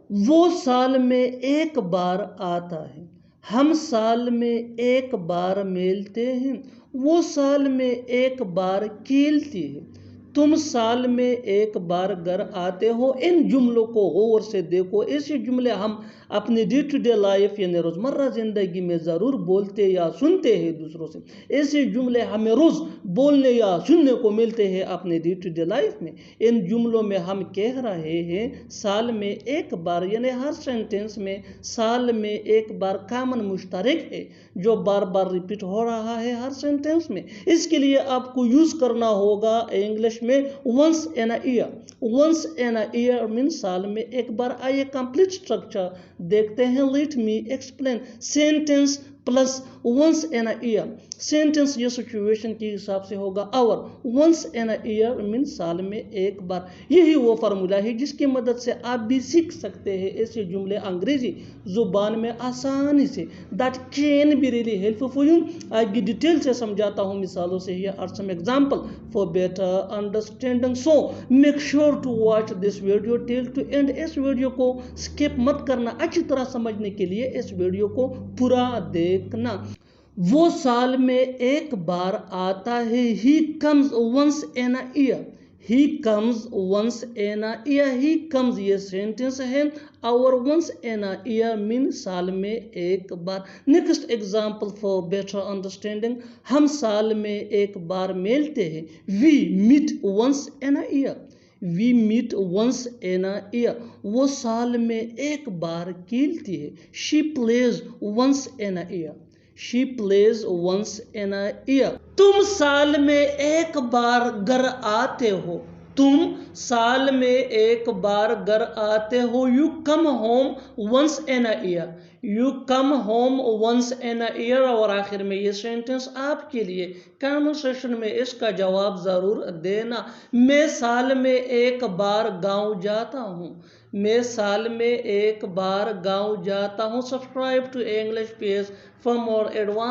वो साल में एक बार आता है, हम साल में एक बार मिलते हैं, वो साल में एक बार खिलती है, तुम साल में एक बार घर आते हो। इन जुमलों को गौर से देखो। ऐसे जुमले हम अपने डे टू डे लाइफ यानी रोज़मर्रा ज़िंदगी में ज़रूर बोलते या सुनते हैं दूसरों से। ऐसे जुमले हमें रोज़ बोलने या सुनने को मिलते हैं अपने डे टू डे लाइफ में। इन जुमलों में हम कह रहे हैं साल में एक बार, यानी हर सेंटेंस में साल में एक बार कॉमन मुश्तरक है जो बार बार रिपीट हो रहा है हर सेंटेंस में। इसके लिए आपको यूज़ करना होगा इंग्लिश में once in a year. Once in a year mean साल में एक बार। आइए कंप्लीट स्ट्रक्चर देखते हैं। Let me explain sentence plus once in a year. Sentence ये सिचुएशन के हिसाब से होगा आवर। Once in a year mean साल में एक बार। यही वो फार्मूला है जिसकी मदद से आप भी सीख सकते हैं ऐसे जुमले अंग्रेजी जुबान में आसानी से। That can be really helpful for you. आगे डिटेल से समझाता हूँ मिसालों से। Here are some example for better understanding. So make sure to watch this video till to end. इस वीडियो को स्किप मत करना। अच्छी तरह समझने के लिए इस वीडियो को पूरा देखना। वो साल में एक बार आता है। He comes once in a year. He comes once in a year. He comes ये सेंटेंस है। Our once in a year mean साल में एक बार। Next example for better understanding. हम साल में एक बार मिलते हैं। We meet once in a year. We meet once in a year. वो साल में एक बार खेलती है। She plays once in a year. She plays once in a year. तुम साल में एक बार घर आते हो। तुम साल में एक बार घर आते हो। You come home once in a year. You come home once in a year. और आखिर में ये सेंटेंस आपके लिए कमेंट सेक्शन में इसका जवाब ज़रूर देना। मैं साल में एक बार गांव जाता हूँ। मैं साल में एक बार गांव जाता हूँ। Subscribe to English page for more advance